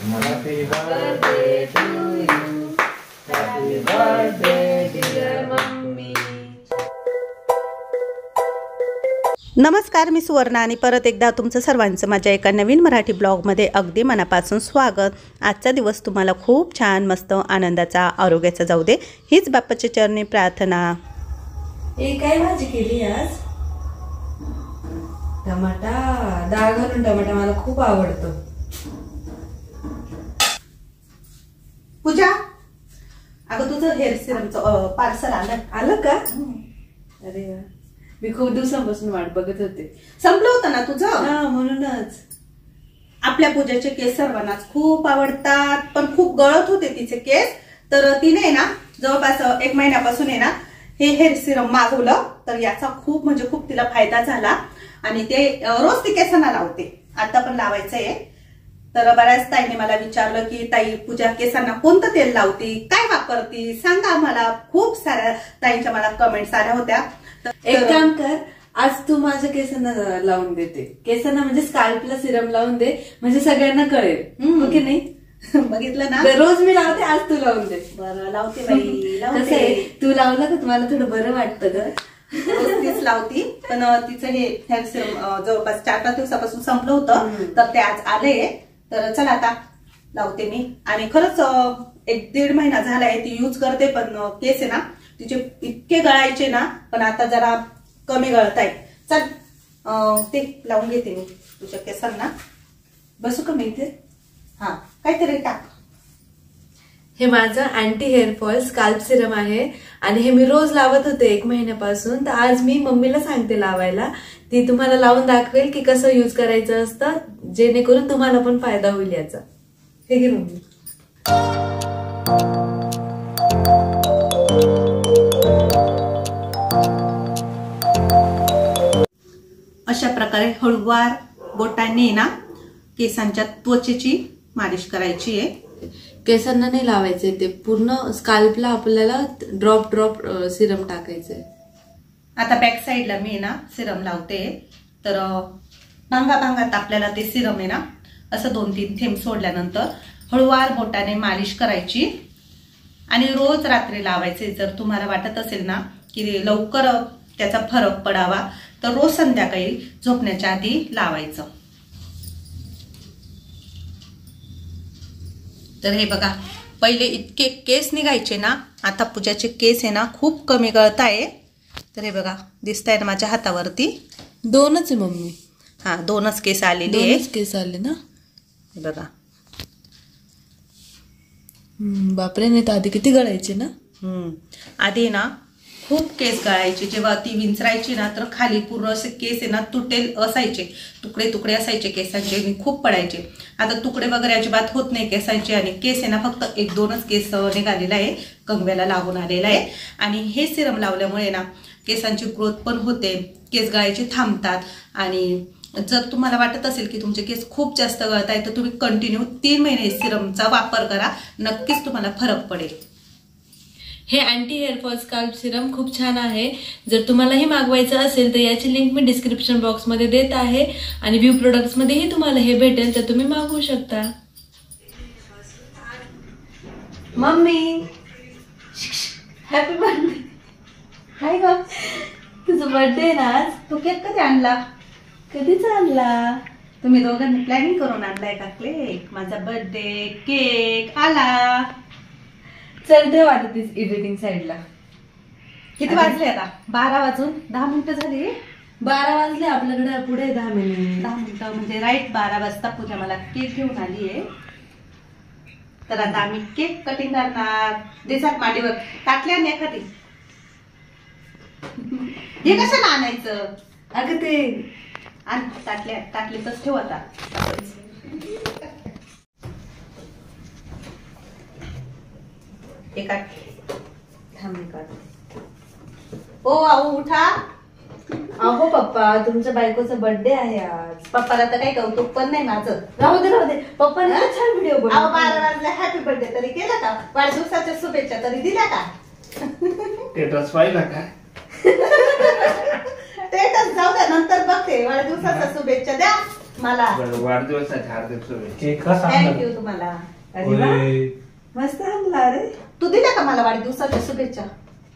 Happy birthday to you. Happy birthday dear mummy. नमस्कार, मी सुवर्णा आणि परत एकदा तुमचं सर्वांचं माझ्या एका नवीन मराठी ब्लॉगमध्ये अगदी मनापासून स्वागत। आजचा दिवस तुम्हाला खूप छान, मस्त, आनंदाचा, आरोग्याचा जाऊ दे हीच बाप्पाच्या चरणी प्रार्थना। काय भाजी केली आज? टमाटा, डाळ घालून टमाटा मला खूप आवडतो। पूजा, अगं तुझं हेअर सिरमचं पार्सल आलं का? अरे वा, मी खूप दिवसांपासून वाट बघत होते। संपलं होतं ना तुझं? हा, म्हणूनच। आपल्या पूजाचे केस सर्वांनाच खूप आवडतात, पण खूप गळत होते तिचे केस, तर तिने ना जवळपास 1 महिन्यापासून आहे ना हे हेअर सिरम मागवलं, तर याचा खूप म्हणजे खूप तिला फायदा झाला आणि ते रोज ती केसांना लावते, आता पण लावायचंय। तर बऱ्याच ताईने मला विचारलं की ताई पूजा केसांना कोणतं तेल लावती, काय वापरती, सांगा मला। खूप साऱ्या ताईंच्या मला कमेंट्स आल्या होत्या। एक काम कर, आज तू माझ्या केसांना लावून देते, केसांना म्हणजे स्काल्पला सिरम लावून दे, म्हणजे सगळ्यांना कळेल, ओके नाही? बघितलं ना, रोज मी लावते, आज तू लावून दे। बरं लावते बाई, कसं आहे, तू लावलं का तुम्हाला थोडं बरं वाटतं ग? रोज तीच लावती, पण तिचं हे हेअर सिरम जवळपास 4-5 दिवसापासून संपलं होतं, तर ते आज आले। तर चला आता लावते मी। आणि खरंच 1-1.5 महिना झालाय ती यूज करते, पण केस आहे ना तिचे इतके गळायचे ना, पण आता जरा कमी गळत आहे। चल ते लावून घेते मी तुझ्या केसांना। बसू का मी इथे? हा, काहीतरी टाक। हे माझं anti hair fall scalp Serum आहे आणि हे मी रोज लावत होते 1 महिन्यापासून। तर आज मी मम्मीला सांगते लावायला, ती तुम्हाला लावून दाखवेल की कसं यूज करायचं असतं, जेणेकरून तुम्हाला पण फायदा होईल याचा। हे घे मम्मी। अशा प्रकारे हळूवार बोटाने ना केसांच्या त्वचेची मालिश करायची आहे। केसांना नाही लावायचे, ते पूर्ण स्काल्पला आपल्याला ड्रॉप ड्रॉप सिरम टाकायचंय। आता बॅक साइडला मी ना सिरम लावते, तर भांगाभांगात आपल्याला ते सिरम आहे ना असं 2-3 थेंब सोडल्यानंतर हळूवार बोटाने मालिश करायची आणि रोज रात्री लावायचे। जर तुम्हाला वाटत असेल ना की लवकर त्याचा फरक पडावा, तर रोज संध्याकाळी झोपण्याच्या आधी लावायचं। तर हे बघा, पहिले इतके केस निघायचे ना, आता पूजाचे केस आहे ना खूप कमी गळत आहे। तर हे बघा, दिसताय ना माझ्या हातावरती 2च आहे मम्मी। हा, 2च केस आलेले आहे। 2च केस आले ना, हे बघा। बापरे, नाही तर आधी किती गळायचे ना। आधी ना खूप केस गळायचे, जेव्हा ती विंचरायची ना तर खाली पूर्ण असे केस आहे ना तुटेल असायचे, तुकडे तुकडे असायचे केसांचे आणि खूप पडायचे। आता तुकडे वगैरे अजिबात होत नाही केसांचे, आणि केस आहे ना फक्त 1-2च केस निघालेला आहे, कंगव्याला लागून आलेला आहे। आणि हे सिरम लावल्यामुळे ना केसांची ग्रोथ पण होते, केस गळायचे थांबतात। आणि जर तुम्हाला वाटत असेल की तुमचे केस खूप जास्त गळत आहे, तर तुम्ही कंटिन्यू 3 महिने सिरमचा वापर करा, नक्कीच तुम्हाला फरक पडेल। हे anti hair fall scalp Serum खूप छान आहे। जर तुम्हालाही मागवायचं असेल तर याची लिंक मी डिस्क्रिप्शन बॉक्समध्ये देत आहे, आणि व्यू प्रोडक्ट्स मध्येही तुम्हाला हे भेटेल, तर तुम्ही मागवू शकता। Mummy, happy birthday. काय ग, तुझा बर्थडे ना आज? तू केक कधी आणला? कधीच आणला? तुम्ही दोघांनी प्लॅनिंग करून आणलाय का केक? माझा बर्थडे केक आला। चल ठेव आता ती एडिटिंग साईडला। किती वाजले आता? 12 वाजून 10 मिनिटं झाली। 12 वाजले, आपल्याकडे पुढे 10 मिनिट। 10 मिनिटं म्हणजे राईट 12 वाजता पूजा मला केक घेऊन आली आहे। तर आता आम्ही केक कटिंग करणार। देसात मांडीवर टाकल्या ना एखादी, हे कशाला आणायचं? अगं ते आण, टाकले तर ठेव आता। एका थांबी काढ। ओ आऊ उठा। अहो पप्पा, तुमच्या बायकोचा बर्थडे आहे आज। पप्पाला तर काही कौतुक पण नाही माझं। राहू दे, पप्पाने छान व्हिडिओ बनवला। 12 वाजले, हॅपी बर्थडे तरी केला का? वाढदिवसाच्या शुभेच्छा तरी दिल्या का? स्टेटस पाहिला का? स्टेटस जाऊ द्या, नंतर बघते। वाढदिवसाच्या शुभेच्छा द्या, मला बरं, वाढदिवसाच्या हार्दिक शुभेच्छा. केक कसा आणला? थँक्यू तुम्हाला. अरे वा. होय. मस्त आणला रे. तू दिल्या का मला वाढदिवसाच्या शुभेच्छा?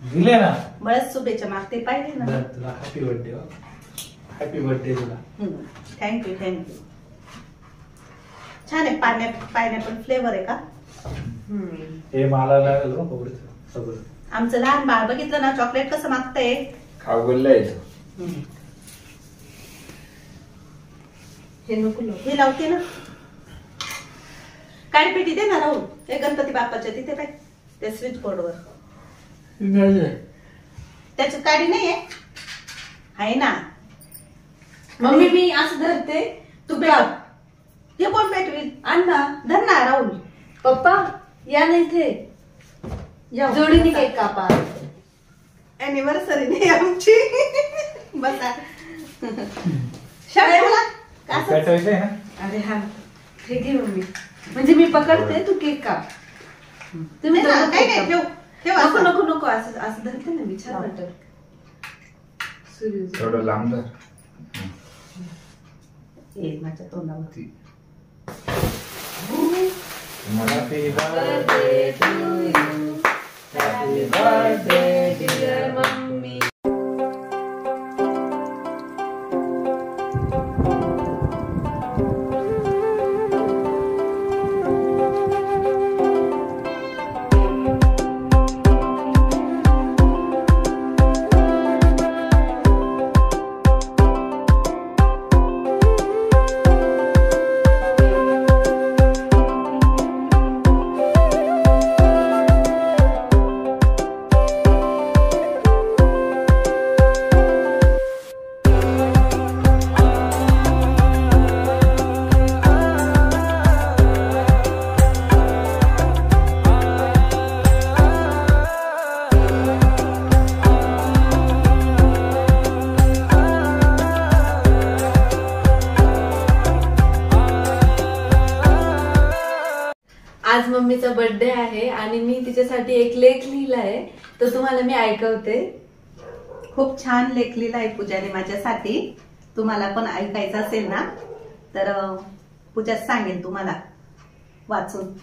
दिले ना. बळच शुभेच्छा मागते पाहिजे ना. बरं, तुला हॅपी बर्थडे. हॅपी बर्थडे तुला. Thank you thank you. छान आहे. पायनॅपल फ्लेवर आहे का? हे मला लागेल बघ आवडतं सगळं. आमचं लहान बाळ बघितलं ना चॉकलेट कसं मागतंय. खाऊ बोललाय तो. हे नको हे लावते ना. काळी पेटी दे ना राहुल. हे गणपती बाप्पाच्या तिथे पाय त्या स्विच बोर्डवर. त्याच्यात काडी नाहीये. आहे ना. मम्मी मी असं धरते तू बेट. हे कोण पेटवी? अण्णा धर ना राहुल. पप्पा या ना इथे. जोडीने केक कापा. अॅनिव्हर्सरी नाही आमची. बसा. शाळेला कसं? पेटवायचं आहे ना. अरे हा हे घे मम्मी. म्हणजे मी पकडते तू केक काप. तुम्ही नाही ना, दोघं काही केक नाही. काप. ठेव ठेव नको असं. नको नको असं असं धरते ना मी. छान वाटत. सूर्य थोडं लांब धर. ये माझ्या तोंडावरती. Happy birthday to you. Happy birthday dear mummy. आज मम्मीचा बर्थडे आहे आणि मी तिच्यासाठी एक लेख लिहिलाय तर तुम्हाला मी ऐकवते. खूप छान लेख लिहिलाय पूजाने माझ्यासाठी. तुम्हाला पण ऐकायचं असेल ना तर पूजा सांगेल तुम्हाला वाचून.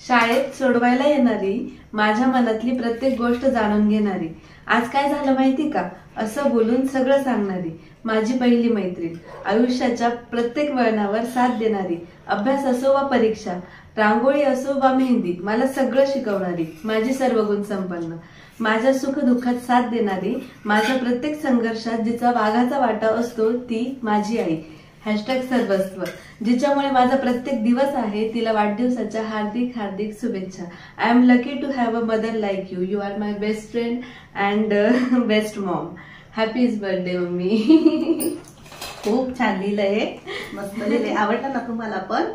शाळेत सोडवायला येणारी, माझ्या मनातली प्रत्येक गोष्ट जाणून घेणारी, आज काय झालं माहिती का असं बोलून सगळं सांगणारी, माझी पहिली मैत्रीण, आयुष्याच्या प्रत्येक वळणावर साथ देणारी, अभ्यास असो वा परीक्षा, रांगोळी असो वा मेहंदी, मला सगळं शिकवणारी, माझी सर्व गुण संपन्न, माझ्या सुख दुःखात साथ देणारी, माझ्या प्रत्येक संघर्षात जिचा वाघाचा वाटा असतो ती माझी आई. #सर्वस्व. जिच्यामुळे माझा प्रत्येक दिवस आहे तिला वाढदिवसाच्या हार्दिक हार्दिक शुभेच्छा. I am lucky to have a mother like you. You are my best friend and best mom. Happy birthday mummy. खूप छान लिहिलंय. मस्त लिहिलंय. आवडलं ना तुम्हाला पण?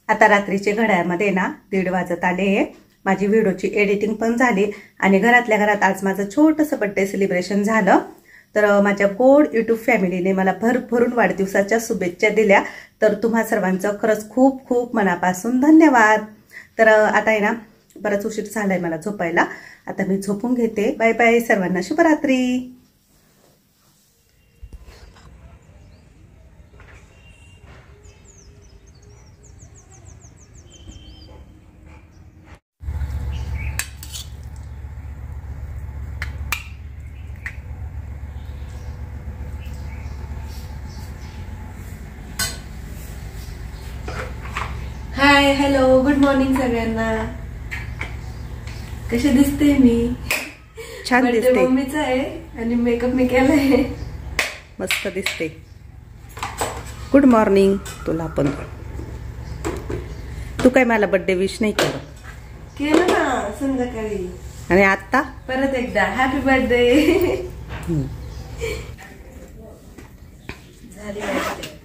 आता रात्रीचे घड्याळमध्ये ना 1:30 वाजत आले. माझी व्हिडिओची एडिटिंग पण झाली आणि घरातल्या घरात आज माझं छोटंसं बर्थडे सेलिब्रेशन झालं. तर माझ्या गोड यूट्यूब फॅमिलीने मला भरभरून वाढदिवसाच्या शुभेच्छा दिल्या. तर तुम्हा सर्वांचं खरंच खूप खूप मनापासून धन्यवाद. तर आता आहे ना बराच उशीर झालाय मला झोपायला. आता मी झोपून घेते. बाय बाय सर्वांना. शुभरात्री. हाय हॅलो गुड मॉर्निंग सगळ्यांना. कशी दिसते मी? छान बर्थडे दिसते. मम्मीचा आहे आणि मेकअप मी केलाय. मस्त दिसते. गुड मॉर्निंग तुला पण. तू काय मला बर्थडे विश नाही केलं ना संध्याकाळी. आणि आता परत एकदा हॅपी बर्थडे. झाली birthday.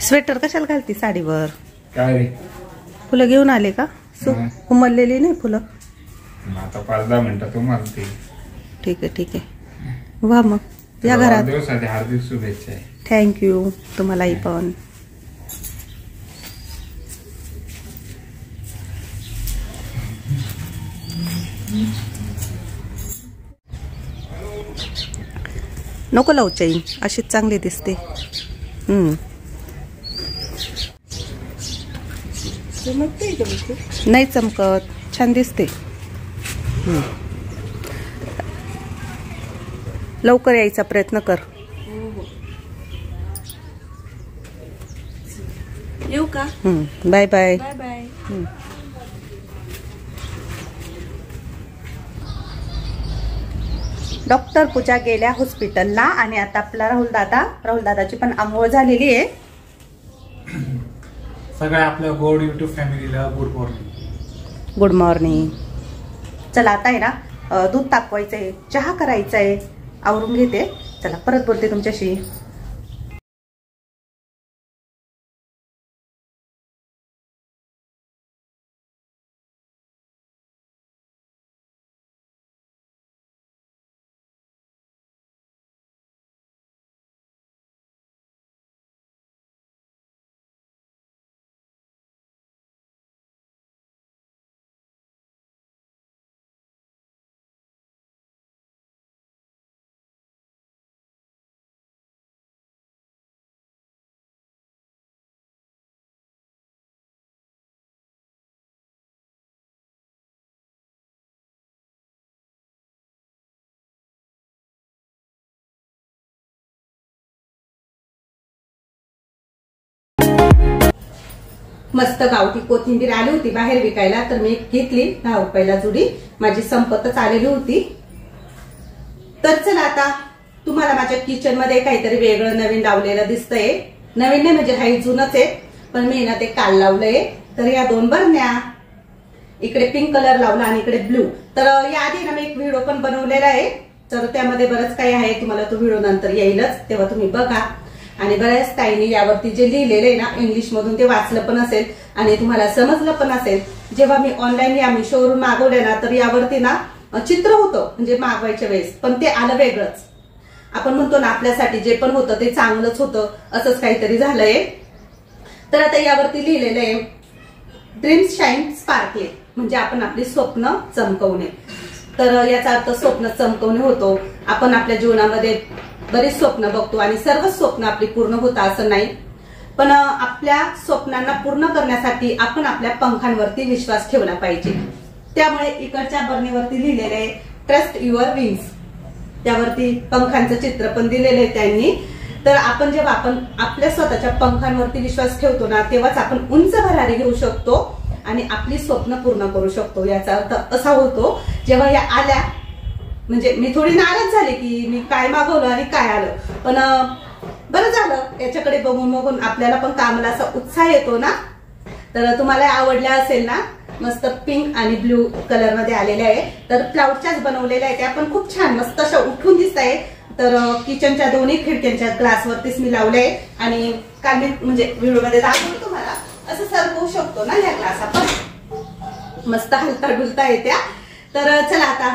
स्वेटर कशाला घालती साडीवर? काय रे? फुलं घेऊन आले का? नाही. उमललेली नाही फुलं? आता 5-10 मिनिटं तुम्हाला ते ठीक आहे ठीक आहे. वा मग या घरात. वाढदिवसाच्या हार्दिक शुभेच्छा. थँक्यू तुम्हालाही पण. नको लावू चैन, अशीच चांगली दिसते. नाही चमकत, छान दिसते. लवकर यायचा प्रयत्न कर. येऊ का? Bye bye. Bye bye. Doctor Pooja गेल्या हॉस्पिटलला आणि आता आपला राहुल दादाची पण आंघोळ झालेली आहे. सगळ्या आपल्या गोड युट्यूब फॅमिलीला गुड मॉर्निंग. Good morning. चला आता आहे ना दूध तापवायचंय, चहा करायचंय, आवरून घेते. चला परत बोलते तुमच्याशी. मस्त गावठी कोथिंबीर आली होती बाहेर विकायला, तर मी घेतली 10 रुपयाला जुडी. माझी संपतच आलेली होती. तर चला आता तुम्हाला माझ्या किचन मध्ये काहीतरी वेगळं नवीन लावलेलं दिसतंय. नवीन नाही म्हणजे हाही जुनच आहे, पण मी ना ते काल लावलंय. तर या 2 बरण्या, इकडे पिंक कलर लावला आणि इकडे ब्लू. तर याआधी ना मी एक व्हिडिओ पण बनवलेला आहे, तर त्यामध्ये बरंच काही आहे. तुम्हाला तो व्हिडिओ नंतर येईलच, तेव्हा तुम्ही बघा. आणि बऱ्याच ताईंनी यावरती जे लिहिलेलं आहे ना इंग्लिश मधून, ते वाचलं पण असेल आणि तुम्हाला समजलं पण असेल. जेव्हा मी ऑनलाईन या मिशोवरून मागवले ना, तर यावरती ना चित्र होतं म्हणजे मागवायच्या वेळेस, पण ते आलं वेगळंच. आपण म्हणतो ना आपल्यासाठी जे पण होतं ते चांगलंच होतं, असंच काहीतरी झालंय. तर आता यावरती लिहिलेलं आहे ड्रीम्स शाईन स्पार्कले, म्हणजे आपण आपली स्वप्न चमकवणे. तर याचा अर्थ स्वप्न चमकवणे होतो. आपण आपल्या जीवनामध्ये बरीच स्वप्न बघतो आणि सर्वच स्वप्न आपली पूर्ण होतात असं नाही, पण आपल्या स्वप्नांना पूर्ण करण्यासाठी आपण आपल्या पंखांवरती विश्वास ठेवला पाहिजे. त्यामुळे इकडच्या बरणीवरती लिहिलेले आहे ट्रस्ट युअर विंग्स, त्यावरती पंखांचं चित्र पण दिलेलं आहे त्यांनी. तर आपण जेव्हा आपण आपल्या स्वतःच्या पंखांवरती विश्वास ठेवतो ना, तेव्हाच आपण उंच भरारी घेऊ शकतो आणि आपली स्वप्न पूर्ण करू शकतो. याचा अर्थ असा होतो, जेव्हा या आल्या म्हणजे मी थोडी नाराज झाले की मी काय मागवलं आणि काय आलं, पण बरं झालं. याच्याकडे बघून बघून आपल्याला पण कामाला असा उत्साह येतो ना. तर तुम्हाला आवडल्या असेल ना, मस्त पिंक आणि ब्ल्यू कलर मध्ये आलेल्या आहे. तर क्लाउडच्याच बनवलेल्या आहे त्या, पण खूप छान मस्त अशा उठून दिसत आहे. तर किचनच्या दोन्ही खिडक्यांच्या ग्लासवरतीच मी लावले आहे. आणि काल मी म्हणजे व्हिडिओ मध्ये दाखवलं तुम्हाला, असं सरकवू शकतो ना या ग्लास आपण, मस्त हलता डुलता येत्या. तर चला आता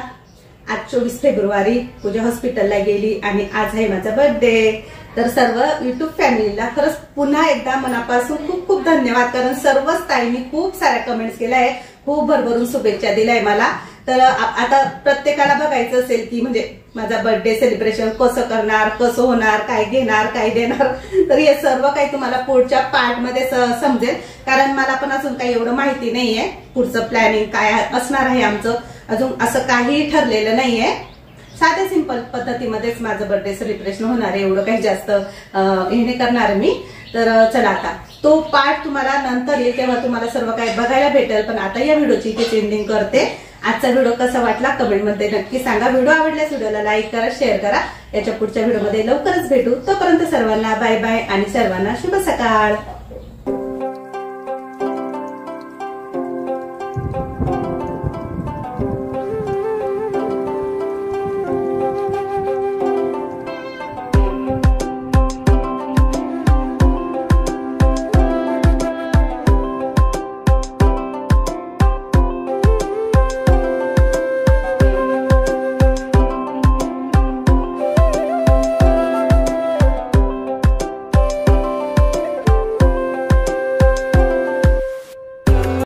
आज 24 फेब्रुवारी पूजा हॉस्पिटलला गेली आणि आज आहे माझा बर्थडे. तर सर्व युट्यूब फॅमिलीला खरंच पुन्हा एकदा मनापासून खूप खूप धन्यवाद, कारण सर्वच ताईंनी खूप साऱ्या कमेंट्स केल्या आहे, खूप भरभरून शुभेच्छा दिल्या आहे मला. तर आता प्रत्येकाला बघायचं असेल की म्हणजे माझा बर्थडे सेलिब्रेशन कसं करणार, कसं होणार, काय घेणार, काय देणार. तर हे सर्व काही तुम्हाला पुढच्या पार्ट मध्ये समजेल, कारण मला पण अजून काही एवढं माहिती नाहीये पुढचं प्लॅनिंग काय असणार आहे आमचं. अजून असं काही ठरलेलं नाहीये. साध्या सिंपल पद्धतीमध्येच माझं बर्थडे सेलिब्रेशन होणार आहे, एवढं काही जास्त हे नाही करणार मी. तर चला आता तो पार्ट तुम्हाला नंतर येईल, तेव्हा तुम्हाला सर्व काही बघायला भेटेल. पण आता या व्हिडिओची इथे एंडिंग करते. आजचा व्हिडिओ कसा वाटला कमेंट मध्ये नक्की सांगा. व्हिडिओ आवडल्यास व्हिडिओला लाईक करा, शेअर करा. याच्या पुढच्या व्हिडिओमध्ये लवकरच भेटू. तोपर्यंत सर्वांना बाय बाय आणि सर्वांना शुभ सकाळ.